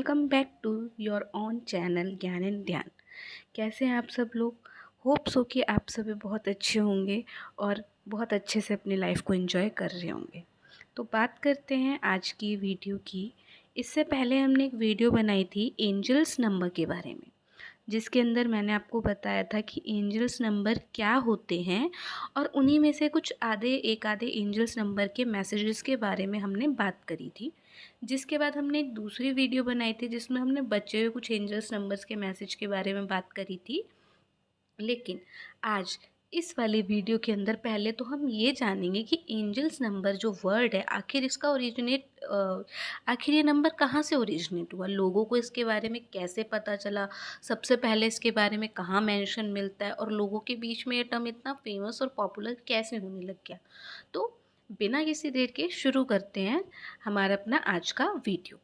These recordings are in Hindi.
Welcome back to your own channel Gyan and Dhyan. कैसे हैं आप सब लोग? होप सो कि आप सभी बहुत अच्छे होंगे और बहुत अच्छे से अपनी लाइफ को एंजॉय कर रहे होंगे। तो बात करते हैं आज की वीडियो की। इससे पहले हमने एक वीडियो बनाई थी एंजल्स नंबर के बारे में, जिसके अंदर मैंने आपको बताया था कि एंजल्स नंबर क्या होते हैं और उन्हीं में से कुछ एक आधे एंजल्स नंबर के मैसेजेस के बारे में हमने बात करी थी। जिसके बाद हमने एक दूसरी वीडियो बनाई थी जिसमें हमने बचे हुए कुछ एंजल्स नंबर्स के मैसेज के बारे में बात करी थी। लेकिन आज इस वाली वीडियो के अंदर पहले तो हम ये जानेंगे कि एंजल्स नंबर जो वर्ड है आखिर ये नंबर कहाँ से ओरिजिनेट हुआ, लोगों को इसके बारे में कैसे पता चला, सबसे पहले इसके बारे में कहाँ मेंशन मिलता है और लोगों के बीच में ये टर्म इतना फेमस और पॉपुलर कैसे होने लग गया। तो बिना किसी देर के शुरू करते हैं हमारा अपना आज का वीडियो।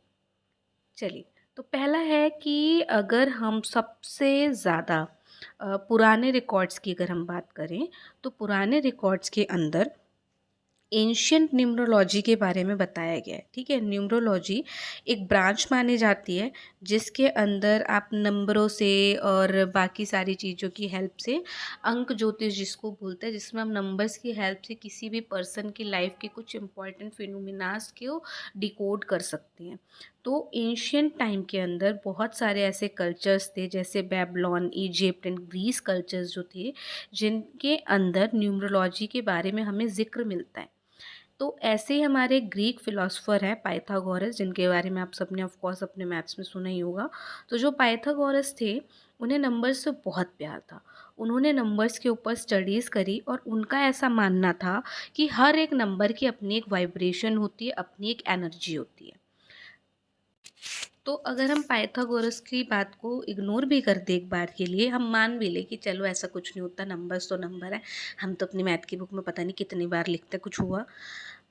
चलिए, तो पहला है कि अगर हम सबसे ज़्यादा पुराने रिकॉर्ड्स की अगर हम बात करें तो पुराने रिकॉर्ड्स के अंदर एंशियंट न्यूमरोलॉजी के बारे में बताया गया है। ठीक है, न्यूमरोलॉजी एक ब्रांच मानी जाती है जिसके अंदर आप नंबरों से और बाकी सारी चीज़ों की हेल्प से, अंक ज्योतिष जिसको बोलते हैं, जिसमें हम नंबर्स की हेल्प से किसी भी पर्सन की लाइफ के कुछ इंपॉर्टेंट फिनोमिनास को डिकोड कर सकते हैं। तो एंशियंट टाइम के अंदर बहुत सारे ऐसे कल्चर्स थे जैसे Babylon, Egypt and Greece cultures जो थे, जिनके अंदर न्यूमरोलॉजी के बारे में हमें जिक्र मिलता है। तो ऐसे ही हमारे ग्रीक फिलोसोफर हैं पाइथागोरस, जिनके बारे में आप सबने ऑफ कोर्स अपने मैथ्स में सुना ही होगा। तो जो पाइथागोरस थे, उन्हें नंबर्स से बहुत प्यार था। उन्होंने नंबर्स के ऊपर स्टडीज़ करी और उनका ऐसा मानना था कि हर एक नंबर की अपनी एक वाइब्रेशन होती है, अपनी एक एनर्जी होती है। तो अगर हम पाइथागोरस की बात को इग्नोर भी कर दे एक बार के लिए, हम मान भी ले कि चलो ऐसा कुछ नहीं होता, नंबर्स तो नंबर है, हम तो अपनी मैथ की बुक में पता नहीं कितनी बार लिखते कुछ हुआ,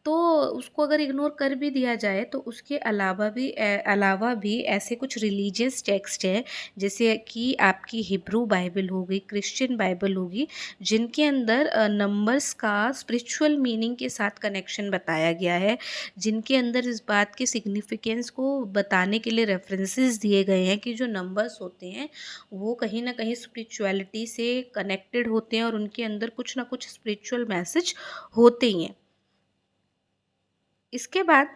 तो उसको अगर इग्नोर कर भी दिया जाए तो उसके अलावा भी ऐसे कुछ रिलीजियस टेक्स्ट है जैसे कि आपकी हिब्रू बाइबल हो गई, क्रिश्चियन बाइबल होगी, जिनके अंदर नंबर्स का स्पिरिचुअल मीनिंग के साथ कनेक्शन बताया गया है, जिनके अंदर इस बात के सिग्निफिकेंस को बताने के लिए रेफरेंसेस दिए गए हैं कि जो नंबर्स होते हैं वो कहीं ना कहीं स्पिरिचुअलिटी से कनेक्टेड होते हैं और उनके अंदर कुछ ना कुछ स्पिरिचुअल मैसेज होते ही हैं। इसके बाद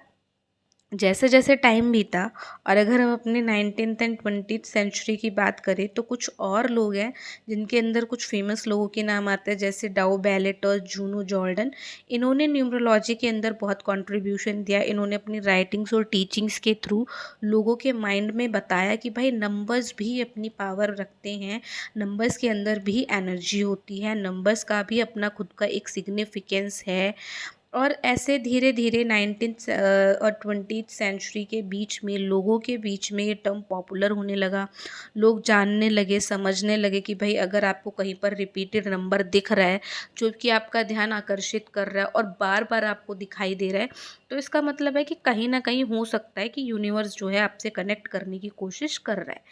जैसे जैसे टाइम बीता और अगर हम अपने 19th एंड 20th सेंचुरी की बात करें तो कुछ और लोग हैं जिनके अंदर कुछ फेमस लोगों के नाम आते हैं जैसे डाउ बैलेट और जूनो जॉर्डन। इन्होंने न्यूमरोलॉजी के अंदर बहुत कंट्रीब्यूशन दिया। इन्होंने अपनी राइटिंग्स और टीचिंग्स के थ्रू लोगों के माइंड में बताया कि भाई नंबर्स भी अपनी पावर रखते हैं, नंबर्स के अंदर भी एनर्जी होती है, नंबर्स का भी अपना खुद का एक सिग्निफिकेंस है। और ऐसे धीरे धीरे 19th और 20th सेंचुरी के बीच में लोगों के बीच में ये टर्म पॉपुलर होने लगा। लोग जानने लगे, समझने लगे कि भाई अगर आपको कहीं पर रिपीटेड नंबर दिख रहा है जो कि आपका ध्यान आकर्षित कर रहा है और बार बार आपको दिखाई दे रहा है, तो इसका मतलब है कि कहीं ना कहीं हो सकता है कि यूनिवर्स जो है आपसे कनेक्ट करने की कोशिश कर रहा है।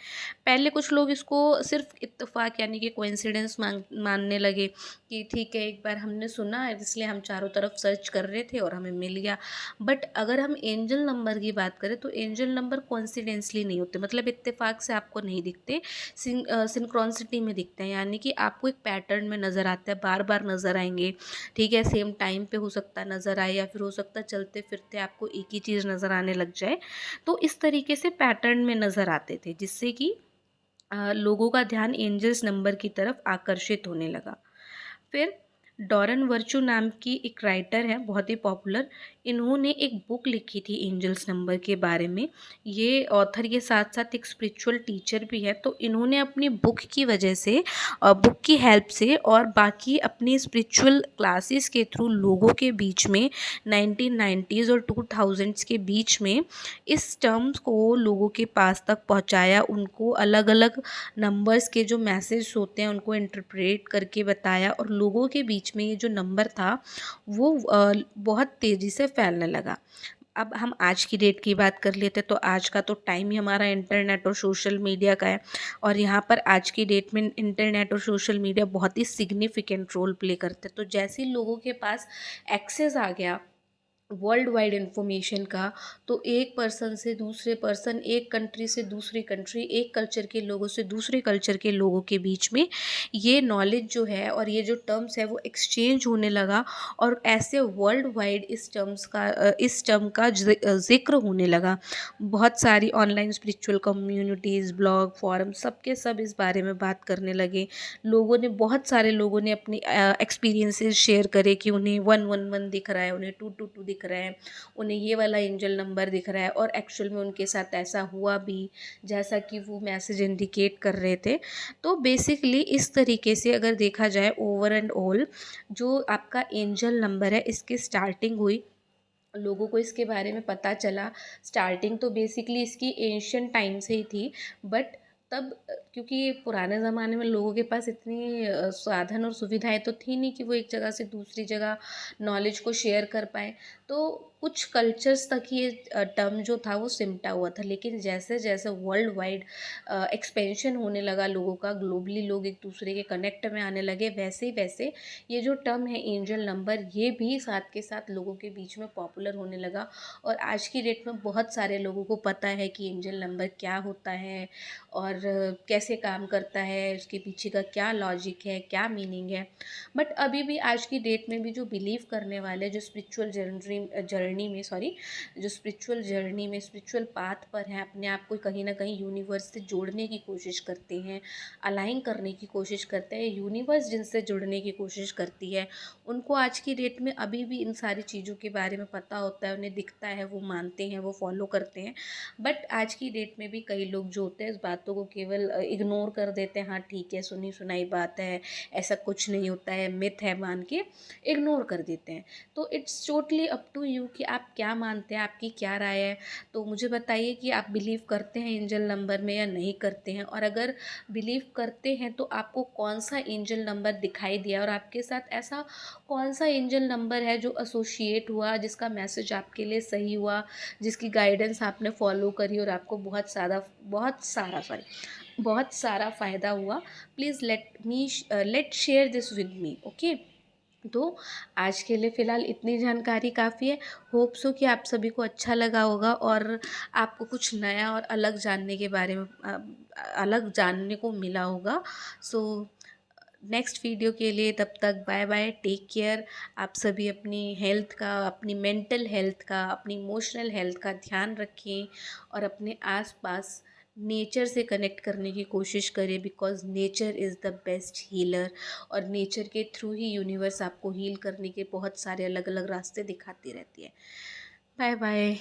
पहले कुछ लोग इसको सिर्फ इत्तेफाक यानी कि कोइंसिडेंस मानने लगे कि ठीक है, एक बार हमने सुना है इसलिए हम चारों तरफ सर्च कर रहे थे और हमें मिल गया। बट अगर हम एंजल नंबर की बात करें तो एंजल नंबर कोइंसिडेंसली नहीं होते, मतलब इत्तेफाक से आपको नहीं दिखते, सिंक्रोनिसिटी में दिखते हैं, यानी कि आपको एक पैटर्न में नज़र आता है, बार बार नज़र आएंगे। ठीक है, सेम टाइम पे हो सकता है नज़र आए या फिर हो सकता है चलते फिरते आपको एक ही चीज़ नज़र आने लग जाए। तो इस तरीके से पैटर्न में नज़र आते थे जिससे कि लोगों का ध्यान एंजल्स नंबर की तरफ आकर्षित होने लगा। फिर डॉरन वर्चू नाम की एक राइटर है, बहुत ही पॉपुलर। इन्होंने एक बुक लिखी थी एंजल्स नंबर के बारे में। ये ऑथर के साथ साथ एक स्पिरिचुअल टीचर भी है। तो इन्होंने अपनी बुक की वजह से, बुक की हेल्प से और बाकी अपनी स्पिरिचुअल क्लासेस के थ्रू लोगों के बीच में 1990s और 2000s के बीच में इस टर्म्स को लोगों के पास तक पहुंचाया। उनको अलग अलग नंबर्स के जो मैसेज होते हैं उनको इंटरप्रेट करके बताया और लोगों के बीच में ये जो नंबर था वो बहुत तेज़ी से फैलने लगा। अब हम आज की डेट की बात कर लेते तो आज का तो टाइम ही हमारा इंटरनेट और सोशल मीडिया का है और यहाँ पर आज की डेट में इंटरनेट और सोशल मीडिया बहुत ही सिग्निफिकेंट रोल प्ले करते हैं। तो जैसे ही लोगों के पास एक्सेस आ गया वर्ल्ड वाइड इन्फॉर्मेशन का, तो एक पर्सन से दूसरे पर्सन, एक कंट्री से दूसरी कंट्री, एक कल्चर के लोगों से दूसरे कल्चर के लोगों के बीच में ये नॉलेज जो है और ये जो टर्म्स है वो एक्सचेंज होने लगा। और ऐसे वर्ल्ड वाइड इस टर्म का ज़िक्र होने लगा। बहुत सारी online spiritual communities, blog, forum, सबके सब इस बारे में बात करने लगे। बहुत सारे लोगों ने अपनी एक्सपीरियंसेस शेयर करे कि उन्हें 111 दिख रहा है, उन्हें 222 दिख रहा है, उन्हें ये वाला एंजल नंबर दिख रहा है, और एक्चुअल में उनके साथ ऐसा हुआ भी जैसा कि वो मैसेज इंडिकेट कर रहे थे। तो बेसिकली इस तरीके से अगर देखा जाए ओवर एंड ऑल, जो आपका एंजल नंबर है इसकी स्टार्टिंग हुई, लोगों को इसके बारे में पता चला। स्टार्टिंग तो बेसिकली इसकी एंशियंट टाइम से ही थी, बट तब क्योंकि पुराने ज़माने में लोगों के पास इतनी साधन और सुविधाएं तो थी नहीं कि वो एक जगह से दूसरी जगह नॉलेज को शेयर कर पाए। तो कुछ कल्चर्स तक ये टर्म जो था वो सिमटा हुआ था, लेकिन जैसे जैसे वर्ल्ड वाइड एक्सपेंशन होने लगा लोगों का, ग्लोबली लोग एक दूसरे के कनेक्ट में आने लगे, वैसे ही वैसे ये जो टर्म है एंजल नंबर, ये भी साथ के साथ लोगों के बीच में पॉपुलर होने लगा। और आज की डेट में बहुत सारे लोगों को पता है कि एंजल नंबर क्या होता है और कैसे काम करता है, उसके पीछे का क्या लॉजिक है, क्या मीनिंग है। बट अभी भी आज की डेट में भी जो बिलीव करने वाले, जो स्पिरिचुअल जर्नी में, स्पिरिचुअल पाथ पर हैं, अपने आप को कहीं ना कहीं यूनिवर्स से जोड़ने की कोशिश करते हैं, अलाइन करने की कोशिश करते हैं, यूनिवर्स जिनसे जुड़ने की कोशिश करती है, उनको आज की डेट में अभी भी इन सारी चीज़ों के बारे में पता होता है, उन्हें दिखता है, वो मानते हैं, वो फॉलो करते हैं। बट आज की डेट में भी कई लोग जो होते हैं इस बातों को केवल इग्नोर कर देते हैं। हाँ ठीक है, सुनी सुनाई बात है, ऐसा कुछ नहीं होता है, मिथ है मान के इग्नोर कर देते हैं। तो it's totally up to you कि आप क्या मानते हैं, आपकी क्या राय है। तो मुझे बताइए कि आप बिलीव करते हैं एंजल नंबर में या नहीं करते हैं, और अगर बिलीव करते हैं तो आपको कौन सा एंजल नंबर दिखाई दिया, और आपके साथ ऐसा कौन सा एंजल नंबर है जो एसोसिएट हुआ, जिसका मैसेज आपके लिए सही हुआ, जिसकी गाइडेंस आपने फॉलो करी और आपको बहुत सारा फ़ायदा हुआ। Please let share this with me, okay. तो आज के लिए फ़िलहाल इतनी जानकारी काफ़ी है। होप सो कि आप सभी को अच्छा लगा होगा और आपको कुछ नया और अलग जानने के बारे में अलग जानने को मिला होगा। सो नेक्स्ट वीडियो के लिए तब तक बाय बाय, टेक केयर। आप सभी अपनी हेल्थ का, अपनी मेंटल हेल्थ का, अपनी इमोशनल हेल्थ का ध्यान रखें, और अपने आसपास नेचर से कनेक्ट करने की कोशिश करें, because nature is the best healer. और नेचर के थ्रू ही यूनिवर्स आपको हील करने के बहुत सारे अलग अलग रास्ते दिखाती रहती है। Bye bye.